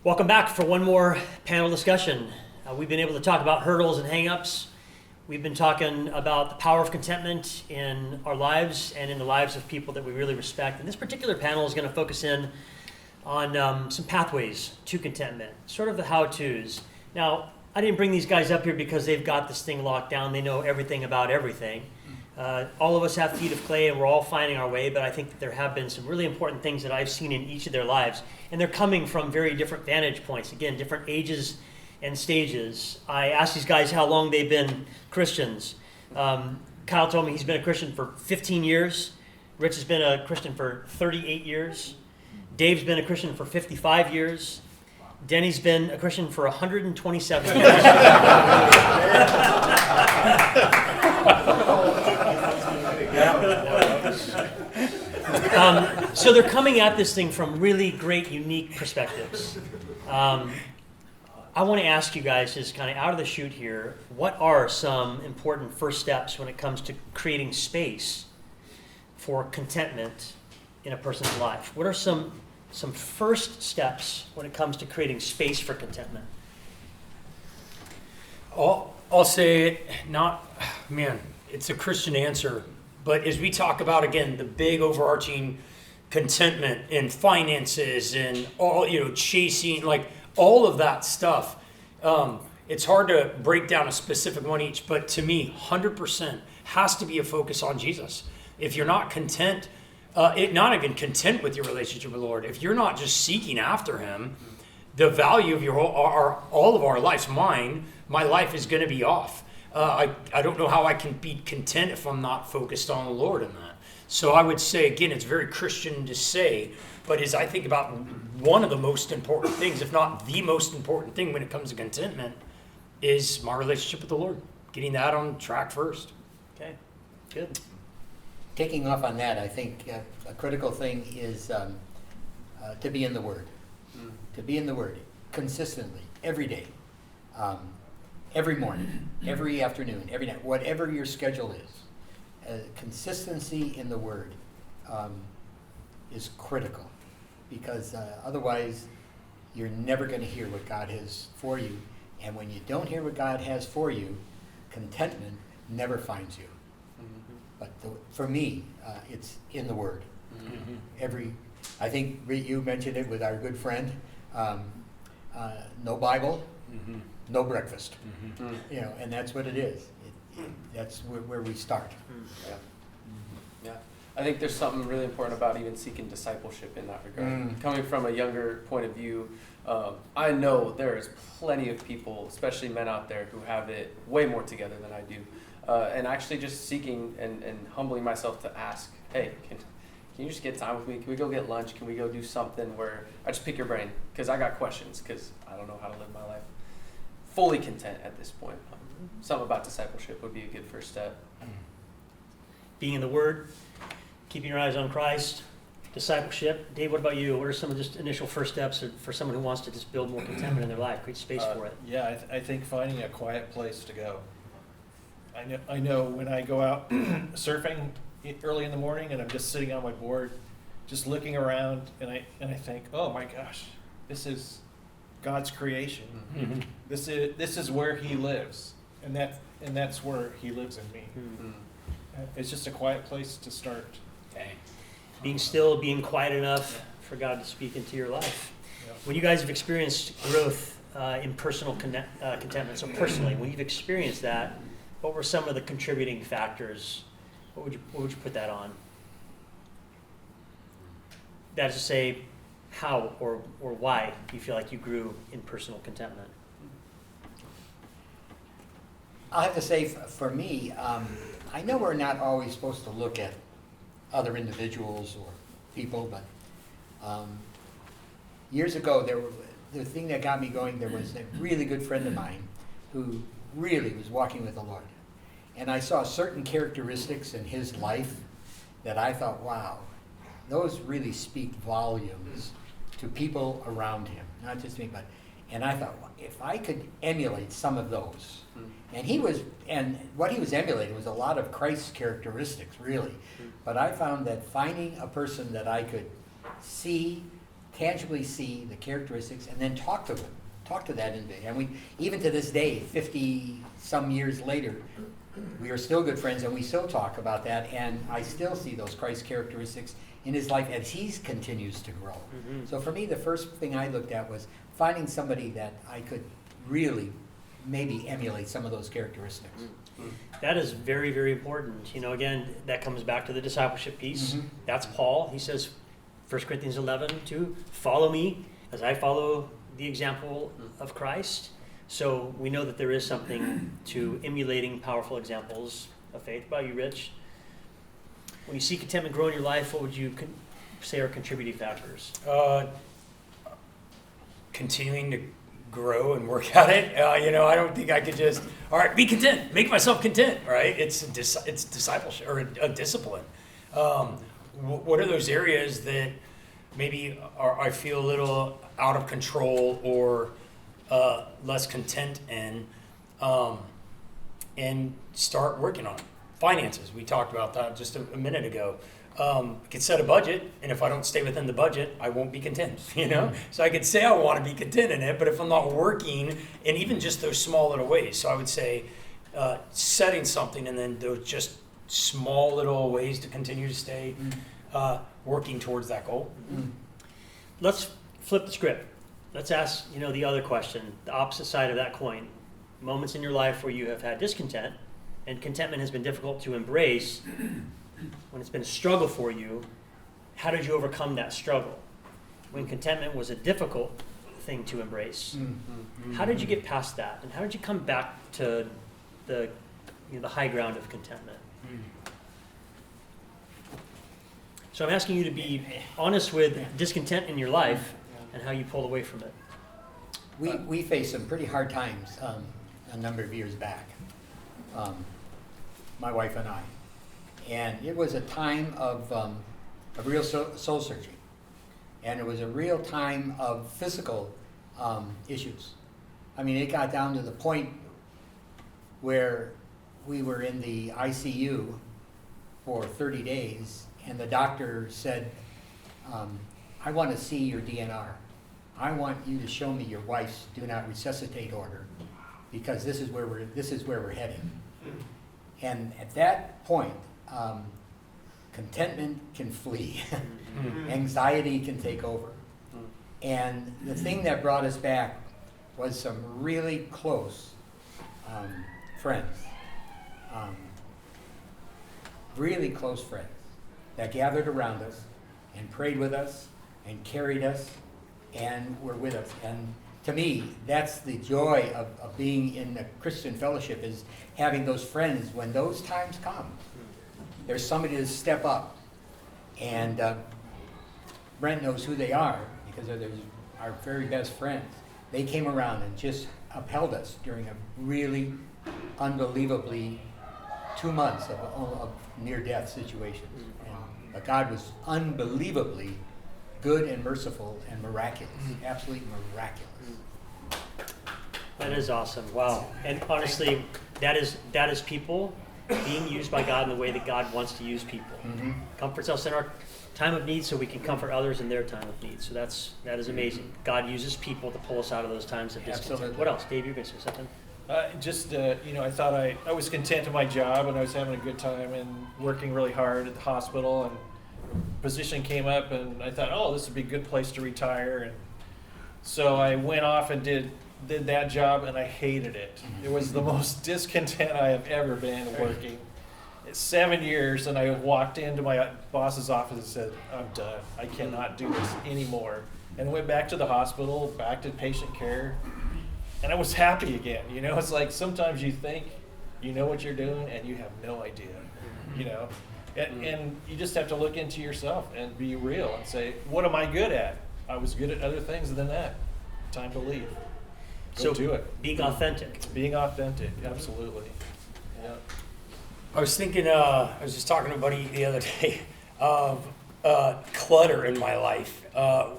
Welcome back for one more panel discussion. We've been able to talk about hurdles and hang-ups. We've been talking about the power of contentment in our lives and in the lives of people that we really respect. And this particular panel is going to focus in on some pathways to contentment, sort of the how-tos. Now, I didn't bring these guys up here because they've got this thing locked down. They know everything about everything. All of us have feet of clay and we're all finding our way, but I think that there have been some really important things that I've seen in each of their lives. And they're coming from very different vantage points. Again, different ages and stages. I asked these guys how long they've been Christians. Kyle told me he's been a Christian for 15 years. Rich has been a Christian for 38 years. Dave's been a Christian for 55 years. Denny's been a Christian for 127 years. So they're coming at this thing from really great, unique perspectives. I want to ask you guys, just kind of out of the chute here, what are some important first steps when it comes to creating space for contentment in a person's life? What are some first steps when it comes to creating space for contentment? I'll say it's a Christian answer, but as we talk about, again, the big overarching contentment in finances and all, chasing, like all of that stuff, it's hard to break down a specific one each, but to me, 100% has to be a focus on Jesus. If you're not content, not even content with your relationship with the Lord, if you're not just seeking after Him, the value of all of our lives, my life is going to be off. I don't know how I can be content if I'm not focused on the Lord in that. So I would say, again, it's very Christian to say, but as I think about one of the most important things, if not the most important thing when it comes to contentment, is my relationship with the Lord. Getting that on track first. Okay, good. Taking off on that, I think a critical thing is to be in the Word. To be in the Word consistently, every day, every morning, every afternoon, every night, whatever your schedule is. Consistency in the Word is critical, because otherwise you're never going to hear what God has for you. And when you don't hear what God has for you, contentment never finds you. But for me, it's in the Word. I think you mentioned it with our good friend. No Bible, no breakfast. And that's what it is. That's where we start. Yeah, I think there's something really important about even seeking discipleship in that regard. Coming from a younger point of view, I know there is plenty of people, especially men out there, who have it way more together than I do. And actually just seeking and humbling myself to ask, hey, can you just get time with me? Can we go get lunch? Can we go do something where I just pick your brain? Because I got questions, because I don't know how to live my life. Fully content at this point. Something about discipleship would be a good first step. Being in the Word, keeping your eyes on Christ, discipleship. Dave, what about you? What are some of just initial first steps for someone who wants to just build more contentment in their life, create space for it? Yeah, I think finding a quiet place to go. I know when I go out surfing early in the morning and I'm just sitting on my board, just looking around, and I think, oh my gosh, this is God's creation. This is where He lives, and that's where He lives in me. It's just a quiet place to start. Okay. Being still, being quiet enough for God to speak into your life. Yeah. When you guys have experienced growth in personal contentment, so personally, when you've experienced that, what were some of the contributing factors? What would you put that on? That is to say, how or why do you feel like you grew in personal contentment? I have to say, for me, I know we're not always supposed to look at other individuals or people, but years ago, the thing that got me going, there was a really good friend of mine who really was walking with the Lord. And I saw certain characteristics in his life that I thought, wow, those really speak volumes to people around him, not just me, and I thought, well, if I could emulate some of those, and what he was emulating was a lot of Christ's characteristics, really. But I found that finding a person that I could see, tangibly see the characteristics and then talk to them, talk to that individual. And we, even to this day, 50 some years later, we are still good friends and we still talk about that, and I still see those Christ characteristics in his life as he continues to grow. So for me, the first thing I looked at was finding somebody that I could really maybe emulate some of those characteristics. That is very, very important. You know, again, that comes back to the discipleship piece. Mhm. That's Paul. He says, 1 Corinthians 11:2, follow me as I follow the example of Christ. So we know that there is something to emulating powerful examples of faith. What about you, Rich? When you see contentment grow in your life, what would you say are contributing factors? Continuing to grow and work at it. I don't think I could just, all right, be content, make myself content, right? It's discipleship or a discipline. What are those areas that maybe I feel a little out of control or less content in, and start working on it? Finances, we talked about that just a minute ago. I could set a budget, and if I don't stay within the budget, I won't be content, So I could say I want to be content in it, but if I'm not working, and even just those small little ways. So I would say setting something, and then those just small little ways to continue to stay working towards that goal. Let's flip the script. Let's ask, the other question, the opposite side of that coin. Moments in your life where you have had discontent, and contentment has been difficult to embrace. When it's been a struggle for you, how did you overcome that struggle? When contentment was a difficult thing to embrace, how did you get past that? And how did you come back to the high ground of contentment? So I'm asking you to be honest with discontent in your life and how you pulled away from it. We faced some pretty hard times a number of years back, my wife and I. And it was a time of real soul searching. And it was a real time of physical issues. I mean, it got down to the point where we were in the ICU for 30 days, and the doctor said, I want to see your DNR. I want you to show me your wife's do not resuscitate order, because this is where we're heading. And at that point, contentment can flee. Anxiety can take over. And the thing that brought us back was some really close friends, really close friends that gathered around us and prayed with us and carried us and were with us. And to me, that's the joy of being in a Christian fellowship, is having those friends when those times come. There's somebody to step up. And Brent knows who they are, because they're our very best friends. They came around and just upheld us during a really unbelievably 2 months of near-death situations. But God was unbelievably good and merciful and miraculous, absolutely miraculous. That is awesome. Wow. And honestly, that is people being used by God in the way that God wants to use people. Comforts us in our time of need so we can comfort others in their time of need. So that is amazing. God uses people to pull us out of those times of discontent. Absolutely. What else? Dave, you're going to say something? I thought I was content in my job, and I was having a good time and working really hard at the hospital, and position came up, and I thought, oh, this would be a good place to retire. And so I went off and did that job, and I hated it. It was the most discontent I have ever been working. It's 7 years, and I walked into my boss's office and said, I'm done. I cannot do this anymore. And went back to the hospital, back to patient care, and I was happy again. It's like sometimes you think you know what you're doing, and you have no idea, And you just have to look into yourself and be real and say, what am I good at? I was good at other things than that. Time to leave. Go do it. Being authentic. Being authentic, absolutely. Yeah. I was thinking, I was just talking to a buddy the other day of clutter in my life,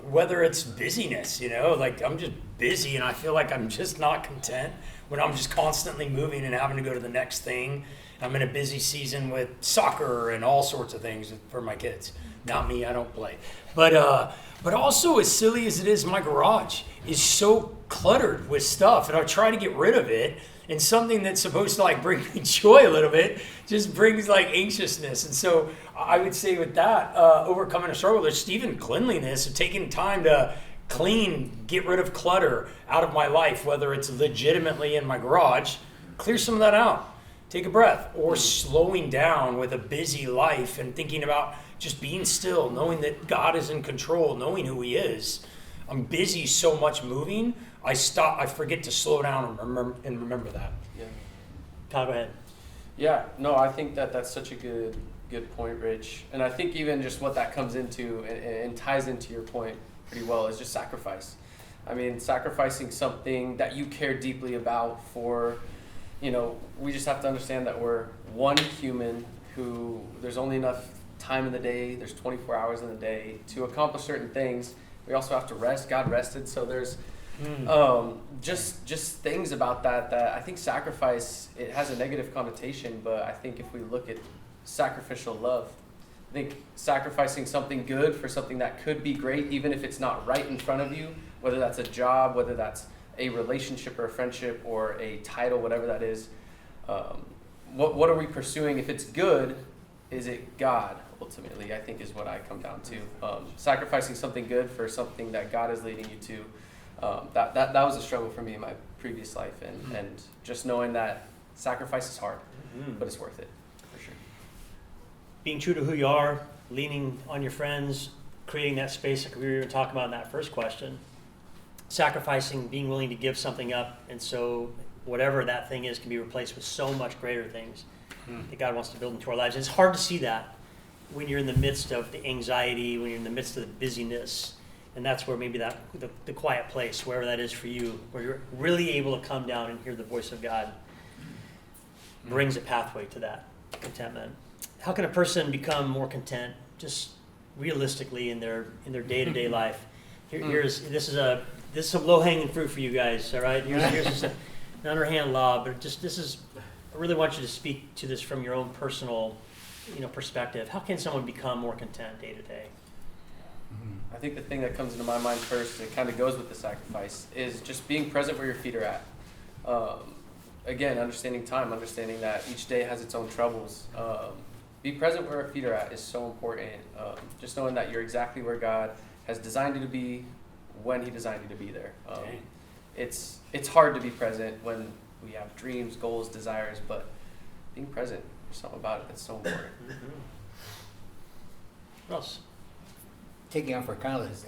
whether it's busyness, like I'm just busy and I feel like I'm just not content when I'm just constantly moving and having to go to the next thing. I'm in a busy season with soccer and all sorts of things for my kids Not me, I don't play. But also, as silly as it is, my garage is so cluttered with stuff, and I try to get rid of it. And something that's supposed to like bring me joy a little bit just brings like anxiousness. And so I would say with that, overcoming a struggle, there's even cleanliness of taking time to clean, get rid of clutter out of my life, whether it's legitimately in my garage, clear some of that out, take a breath, or slowing down with a busy life and thinking about just being still, knowing that God is in control, knowing who He is. I'm busy so much moving, I forget to slow down and remember that. Yeah. Kyle, go ahead. Yeah, no, I think that's such a good point, Rich. And I think even just what that comes into and ties into your point pretty well is just sacrifice. I mean, sacrificing something that you care deeply about for, we just have to understand that we're one human who there's only enough time in the day, there's 24 hours in the day to accomplish certain things. We also have to rest. God rested, so there's just things about that I think sacrifice, it has a negative connotation, but I think if we look at sacrificial love, I think sacrificing something good for something that could be great, even if it's not right in front of you, whether that's a job, whether that's a relationship or a friendship or a title, whatever that is, what are we pursuing? If it's good, is it God? Ultimately, I think is what I come down to. Sacrificing something good for something that God is leading you to. That was a struggle for me in my previous life, and just knowing that sacrifice is hard, but it's worth it, for sure. Being true to who you are, leaning on your friends, creating that space like we were even talking about in that first question, sacrificing, being willing to give something up, and so whatever that thing is can be replaced with so much greater things that God wants to build into our lives. And it's hard to see that when you're in the midst of the anxiety, when you're in the midst of the busyness. And that's where maybe the quiet place, wherever that is for you, where you're really able to come down and hear the voice of God, brings a pathway to that contentment. How can a person become more content, just realistically in their day-to-day life? This is some low-hanging fruit for you guys. All right, here's just an underhand law, but I really want you to speak to this from your own personal, perspective. How can someone become more content day to day? I think the thing that comes into my mind first, it kind of goes with the sacrifice, is just being present where your feet are at. Again, understanding time, understanding that each day has its own troubles. Be present where our feet are at is so important. Just knowing that you're exactly where God has designed you to be when He designed you to be there. It's hard to be present when we have dreams, goals, desires, but being present, there's something about it that's so important. What else? Taking on for Kyle is,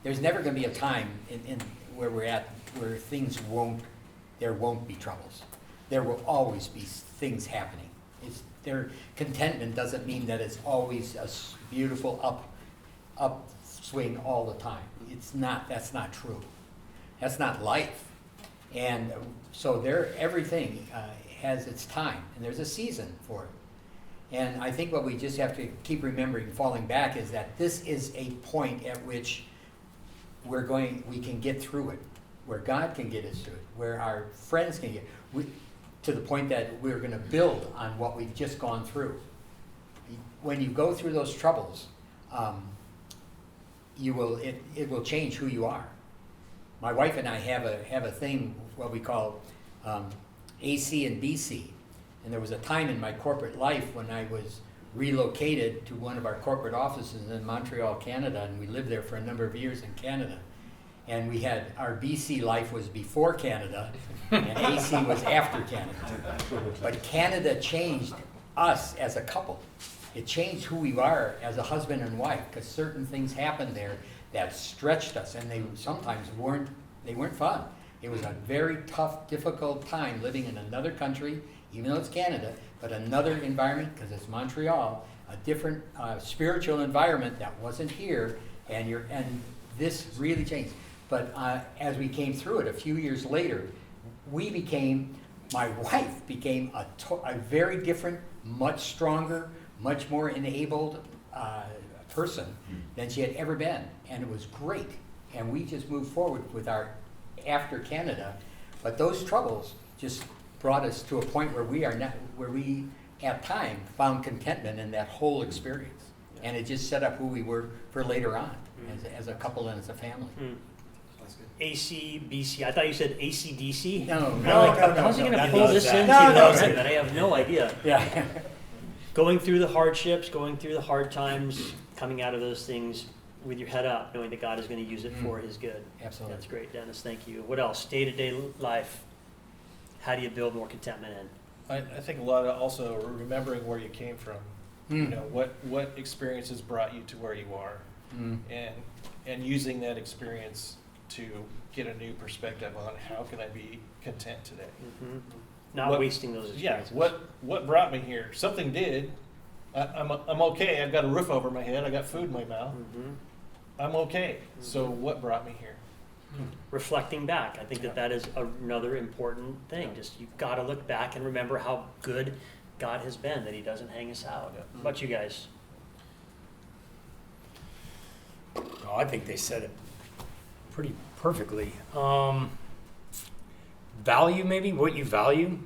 there's never going to be a time in where we're at where there won't be troubles. There will always be things happening. Contentment doesn't mean that it's always a beautiful upswing all the time. That's not true. That's not life. And so everything has its time, and there's a season for it. And I think what we just have to keep remembering, falling back, is that this is a point at which we can get through it, where God can get us through it, where our friends can get, to the point that we're going to build on what we've just gone through. When you go through those troubles, it will change who you are. My wife and I have a thing, what we call AC and BC. And there was a time in my corporate life when I was relocated to one of our corporate offices in Montreal, Canada, and we lived there for a number of years in Canada. And we had, our BC life was before Canada, and AC was after Canada. But Canada changed us as a couple. It changed who we are as a husband and wife, because certain things happened there that stretched us, and they sometimes weren't fun. It was a very tough, difficult time living in another country, even though it's Canada, but another environment, because it's Montreal, a different spiritual environment that wasn't here, and this really changed. But as we came through it, a few years later, my wife became a very different, much stronger, much more enabled person than she had ever been, and it was great. And we just moved forward with our after Canada, but those troubles just brought us to a point where we at time found contentment in that whole experience. And it just set up who we were for later on as a couple and as a family. ACBC. I thought you said ACDC. No, I'm no, like, no, no, how's he no, going to not pull that. this into No, no, something no. that I have no idea? Yeah. Going through the hardships, going through the hard times, coming out of those things with your head up, knowing that God is going to use it for His good. Absolutely. That's great, Dennis. Thank you. What else? Day-to-day life. How do you build more contentment in? I think a lot of also remembering where you came from. You know, what experiences brought you to where you are, and using that experience to get a new perspective on how can I be content today. Not What- wasting those Yeah, experiences. what brought me here? Something did. I'm okay. I've got a roof over my head. I got food in my mouth. I'm okay. So what brought me here? Reflecting back. I think that is another important thing. Just you've got to look back and remember how good God has been, that He doesn't hang us out. Yeah. What about you guys? Oh, I think they said it pretty perfectly. Value, maybe what you value,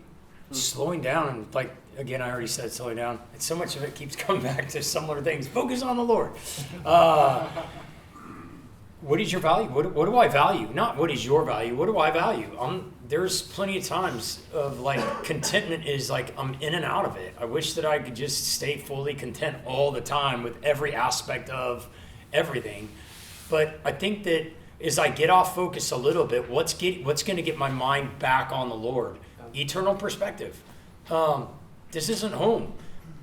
slowing down, and like again, I already said slowing down. And so much of it keeps coming back to similar things. Focus on the Lord. What is your value? What do I value? Not what is your value. What do I value? There's plenty of times of like contentment is like I'm in and out of it. I wish that I could just stay fully content all the time with every aspect of everything. But I think that as I get off focus a little bit, what's going to get my mind back on the Lord? Eternal perspective. This isn't home.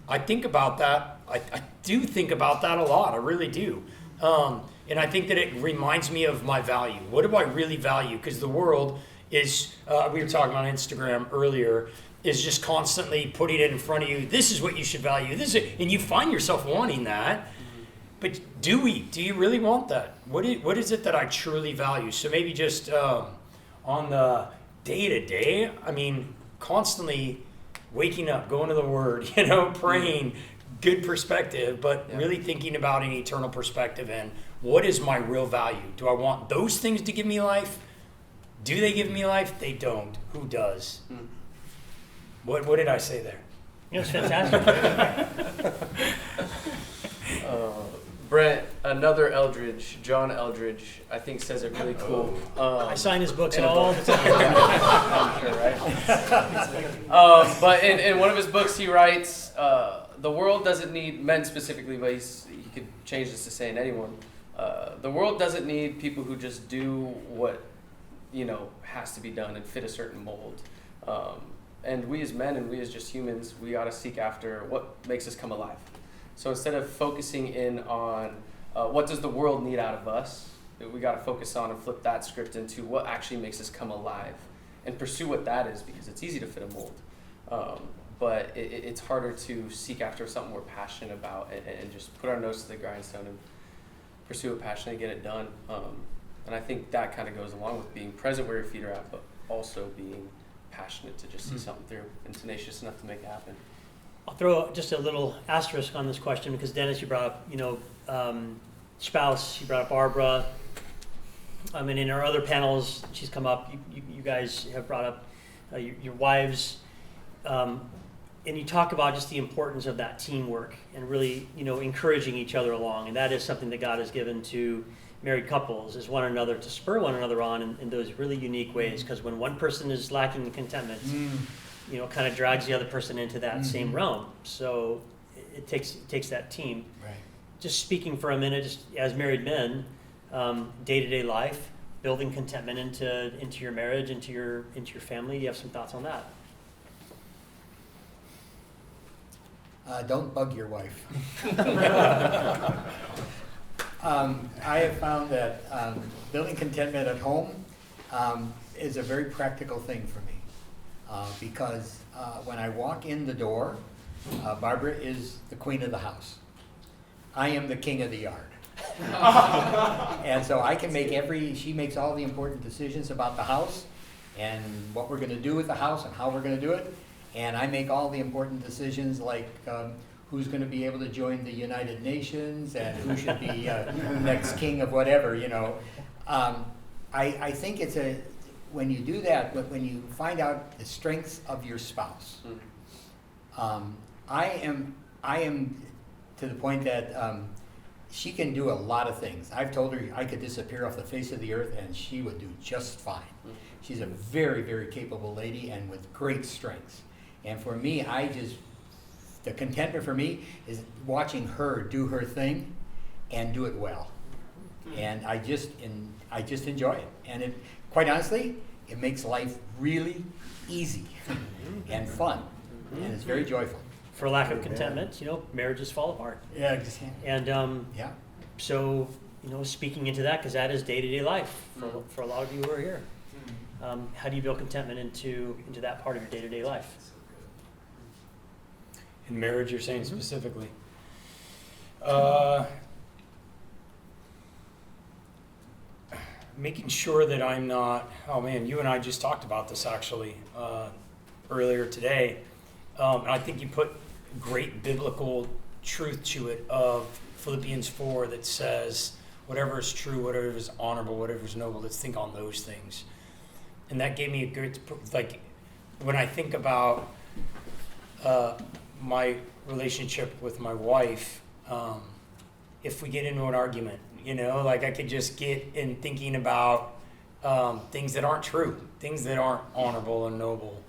I think about that. I do think about that a lot. I really do. And I think that it reminds me of my value. What do I really value? Because the world is, we were talking on Instagram earlier, is just constantly putting it in front of you. This is what you should value. And you find yourself wanting that. But do you really want that? What is it that I truly value? So maybe just on the day-to-day, I mean, constantly waking up, going to the Word, praying, good perspective, but really thinking about an eternal perspective and what is my real value? Do I want those things to give me life? Do they give me life? They don't. Who does? What did I say there? It's fantastic. Brent, another Eldridge, John Eldridge, I think says it really cool. I sign his books in a all book. the time. I'm sure, right? But in one of his books, he writes, the world doesn't need men specifically, but he could change this to saying anyone. The world doesn't need people who just do what has to be done and fit a certain mold. And we as men and we as just humans, we got to seek after what makes us come alive. So instead of focusing in on what does the world need out of us, we got to focus on and flip that script into what actually makes us come alive and pursue what that is, because it's easy to fit a mold. But it's harder to seek after something we're passionate about and just put our nose to the grindstone and pursue it passionately, get it done. And I think that kind of goes along with being present where your feet are at, but also being passionate to just see something through and tenacious enough to make it happen. I'll throw just a little asterisk on this question because Dennis, you brought up, spouse, you brought up Barbara. And in our other panels, she's come up, you guys have brought up your wives. And you talk about just the importance of that teamwork and really, encouraging each other along. And that is something that God has given to married couples, is one another, to spur one another on in those really unique ways. Because when one person is lacking in contentment, kind of drags the other person into that same realm. So it takes that team. Right. Just speaking for a minute, just as married men, day-to-day life, building contentment into your marriage, into your family. Do you have some thoughts on that? Don't bug your wife. I have found that building contentment at home is a very practical thing for me. Because when I walk in the door, Barbara is the queen of the house. I am the king of the yard. And so I can she makes all the important decisions about the house and what we're going to do with the house and how we're going to do it. And I make all the important decisions like who's going to be able to join the United Nations and who should be next king of whatever, I think when you do that, when you find out the strengths of your spouse, I am to the point that she can do a lot of things. I've told her I could disappear off the face of the earth and she would do just fine. She's a very, very capable lady and with great strengths. And for me, the contentment for me is watching her do her thing and do it well. And I just enjoy it. And it, quite honestly, it makes life really easy and fun. And it's very joyful. For lack of contentment, marriages fall apart. Yeah, exactly. And Yeah. so, speaking into that, because that is day-to-day life for a lot of you who are here. How do you build contentment into that part of your day-to-day life? In marriage, you're saying specifically. Making sure that I'm not, oh man, you and I just talked about this actually earlier today. And I think you put great biblical truth to it of Philippians 4 that says, whatever is true, whatever is honorable, whatever is noble, let's think on those things. And that gave me a good, like, when I think about my relationship with my wife, if we get into an argument, like I could just get in thinking about things that aren't true, things that aren't honorable and noble.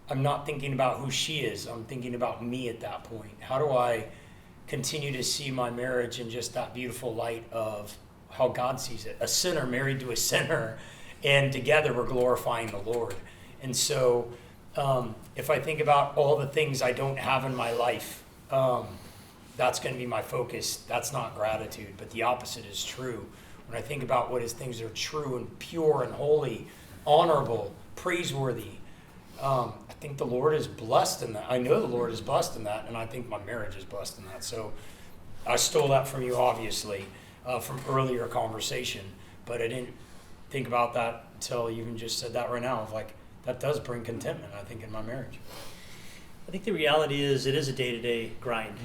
I'm not thinking about who she is. I'm thinking about me at that point. How do I continue to see my marriage in just that beautiful light of how God sees it? A sinner married to a sinner, and together we're glorifying the Lord. And so if I think about all the things I don't have in my life, that's going to be my focus. That's not gratitude, but the opposite is true. When I think about what is things that are true and pure and holy, honorable, praiseworthy, I think the Lord is blessed in that. I know the Lord is blessed in that, and I think my marriage is blessed in that. So I stole that from you, obviously, from earlier conversation, but I didn't think about that until you even just said that right now, of like, that does bring contentment, I think, in my marriage. I think the reality is it is a day-to-day grind.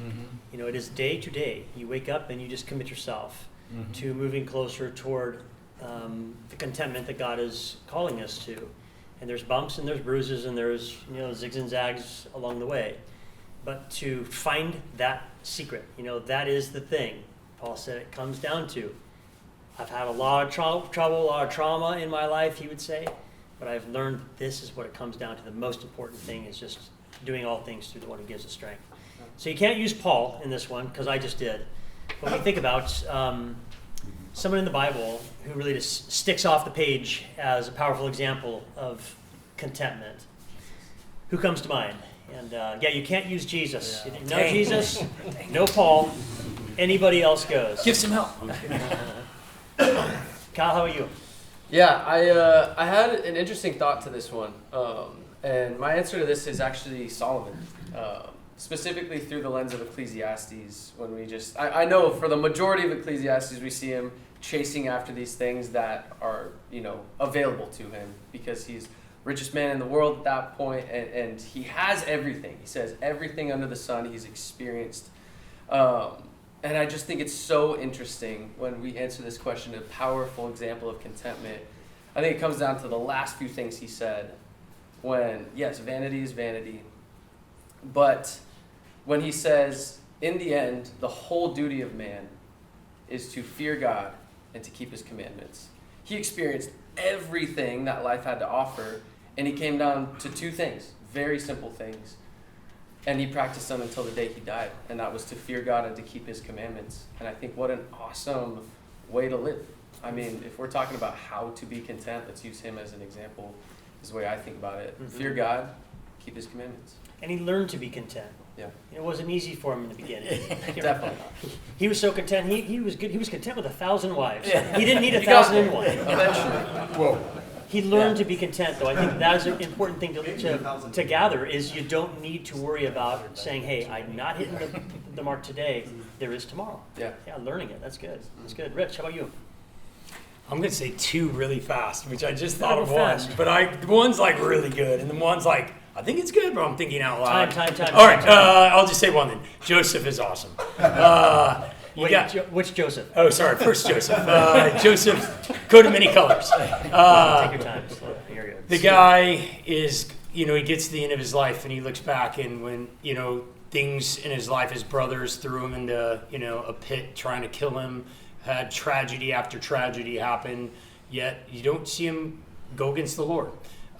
It is day to day. You wake up and you just commit yourself to moving closer toward the contentment that God is calling us to. And there's bumps and there's bruises and there's zigs and zags along the way. But to find that secret, that is the thing. Paul said it comes down to. I've had a lot of trouble, a lot of trauma in my life, he would say. But I've learned this is what it comes down to. The most important thing is just doing all things through the one who gives us strength. So you can't use Paul in this one, because I just did. But when you think about someone in the Bible who really just sticks off the page as a powerful example of contentment, who comes to mind? And you can't use Jesus. No Jesus, no Paul. Anybody else goes. Give some help. Kyle, how about you? Yeah, I had an interesting thought to this one. And my answer to this is actually Solomon, specifically through the lens of Ecclesiastes. When I know for the majority of Ecclesiastes, we see him chasing after these things that are, available to him, because he's richest man in the world at that point, and he has everything. He says everything under the sun he's experienced. And I just think it's so interesting when we answer this question, a powerful example of contentment. I think it comes down to the last few things he said. When, yes, vanity is vanity, but when he says, in the end, the whole duty of man is to fear God and to keep his commandments. He experienced everything that life had to offer, and he came down to two things, very simple things, and he practiced them until the day he died, and that was to fear God and to keep his commandments. And I think what an awesome way to live. I mean, if we're talking about how to be content, let's use him as an example. Is the way I think about it. Fear God, keep his commandments. And he learned to be content. Yeah. It wasn't easy for him in the beginning. Definitely. He was so content. He was good. He was content with 1,000 wives. He didn't need 1,001. Eventually. Whoa. He learned to be content, though. I think that is an important thing to gather, is you don't need to worry about saying, hey, I'm not hitting the mark today. There is tomorrow. Yeah. Yeah, learning it. That's good. That's good. Rich, how about you? I'm going to say two really fast, which I just thought Go of one. fast. But the one's like really good, and the one's like, I think it's good, but I'm thinking out loud. Time. All right, I'll just say one then. Joseph is awesome. Which Joseph? Oh, sorry, first Joseph. Joseph, coat of many colors. Take your time. Here you go. The guy is he gets to the end of his life and he looks back, and when, things in his life, his brothers threw him into, a pit trying to kill him, had tragedy after tragedy happen, yet you don't see him go against the Lord.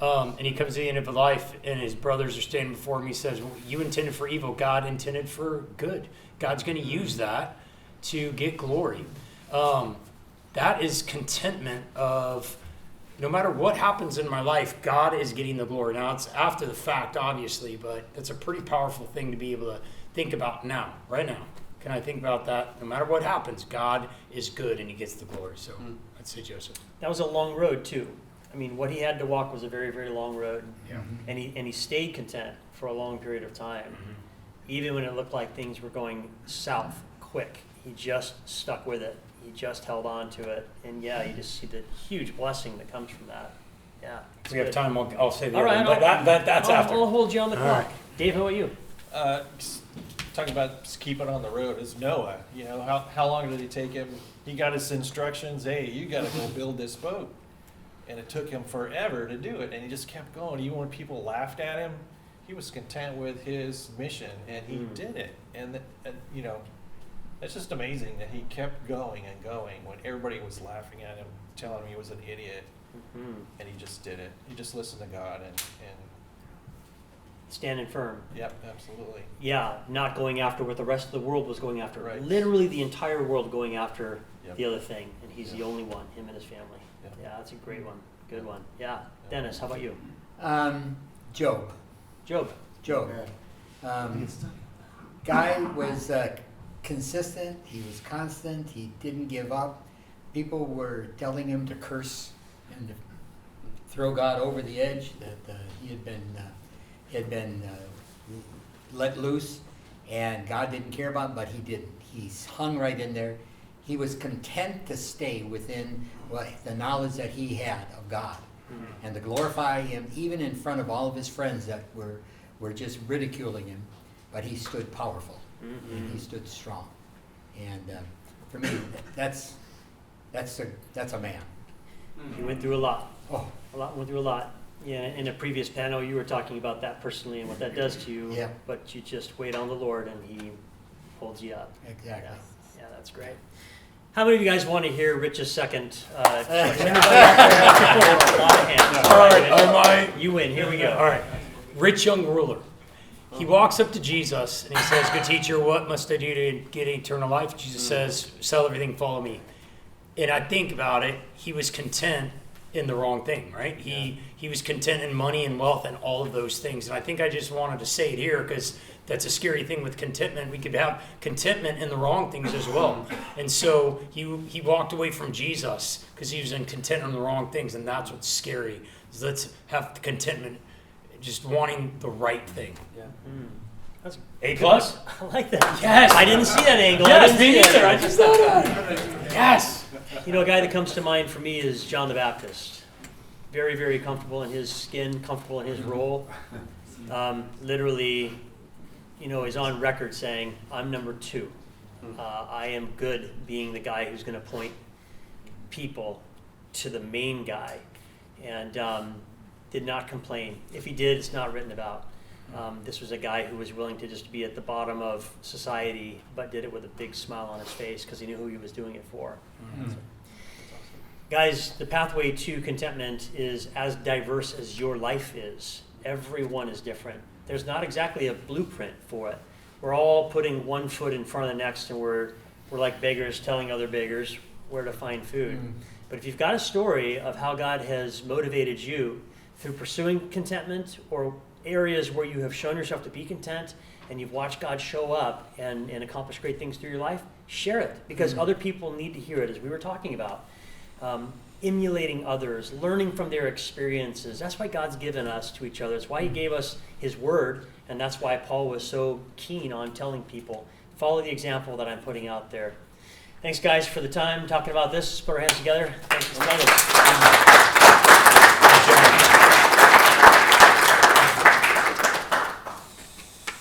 And he comes to the end of his life, and his brothers are standing before him. He says, well, you intended for evil, God intended for good. God's going to use that to get glory. That is contentment of, no matter what happens in my life, God is getting the glory. Now, it's after the fact, obviously, but that's a pretty powerful thing to be able to think about now, right now. Can I think about that? No matter what happens, God is good and he gets the glory. So I'd say Joseph. That was a long road, too. I mean, what he had to walk was a very, very long road. Yeah. And he stayed content for a long period of time. Even when it looked like things were going south quick, he just stuck with it. He just held on to it. And yeah, you just see the huge blessing that comes from that. Yeah. If we have time, I'll say the All other right, one, but that's after. I'll hold you on the All clock. right. Dave, how about you? Talking about just keeping on the road is Noah. How long did it take him? He got his instructions. Hey, you got to go build this boat. And it took him forever to do it, and he just kept going. Even when people laughed at him, he was content with his mission, and he did it. And it's just amazing that he kept going and going when everybody was laughing at him, telling him he was an idiot, and he just did it. He just listened to God and Standing firm. yep, absolutely. Yeah, not going after what the rest of the world was going after. Right. Literally the entire world going after Yep. the other thing, and he's the Yep. only one, him and his family. Yep. Yeah, that's a great one. Good one. Yeah. Dennis, how about you? Job. Job. Guy was consistent. He was constant. He didn't give up. People were telling him to curse and to throw God over the edge, that he had been let loose, and God didn't care about him, but he didn't. He hung right in there. He was content to stay within the knowledge that he had of God, and to glorify him even in front of all of his friends that were just ridiculing him. But he stood powerful, and he stood strong. And for me, that's a man. He went through a lot. Oh, Went through a lot. Yeah, in a previous panel, you were talking about that personally and what that does to you. Yeah. But you just wait on the Lord, and he holds you up. exactly. Yeah, that's great. How many of you guys want to hear Rich's second question? Everybody out there, a lot of hands. All right, You win. Here we go. All right. Rich young ruler. He walks up to Jesus and he says, good teacher, what must I do to get eternal life? Jesus says, sell everything, follow me. And I think about it, he was content in the wrong thing, right? He was content in money and wealth and all of those things. And I think I just wanted to say it here because that's a scary thing with contentment. We could have contentment in the wrong things as well. And so he walked away from Jesus because he was content on the wrong things. And that's what's scary. Is let's have contentment, just wanting the right thing. Yeah. That's A+? I like that. Yes. I didn't see that angle. Yes, I me didn't see neither. that. I just thought that. Yes. You know, a guy that comes to mind for me is John the Baptist. Very, very comfortable in his skin, comfortable in his role. Literally, is on record saying, I'm number 2. I am good being the guy who's going to point people to the main guy. And did not complain. If he did, it's not written about. This was a guy who was willing to just be at the bottom of society, but did it with a big smile on his face because he knew who he was doing it for. So, guys, the pathway to contentment is as diverse as your life is. Everyone is different. There's not exactly a blueprint for it. We're all putting one foot in front of the next, and we're like beggars telling other beggars where to find food. But if you've got a story of how God has motivated you through pursuing contentment, or areas where you have shown yourself to be content and you've watched God show up and accomplish great things through your life, share it, because other people need to hear it, as we were talking about. Emulating others, learning from their experiences. That's why God's given us to each other. It's why he gave us his word, and that's why Paul was so keen on telling people, follow the example that I'm putting out there. Thanks, guys, for the time talking about this. Let's put our hands together. Thanks for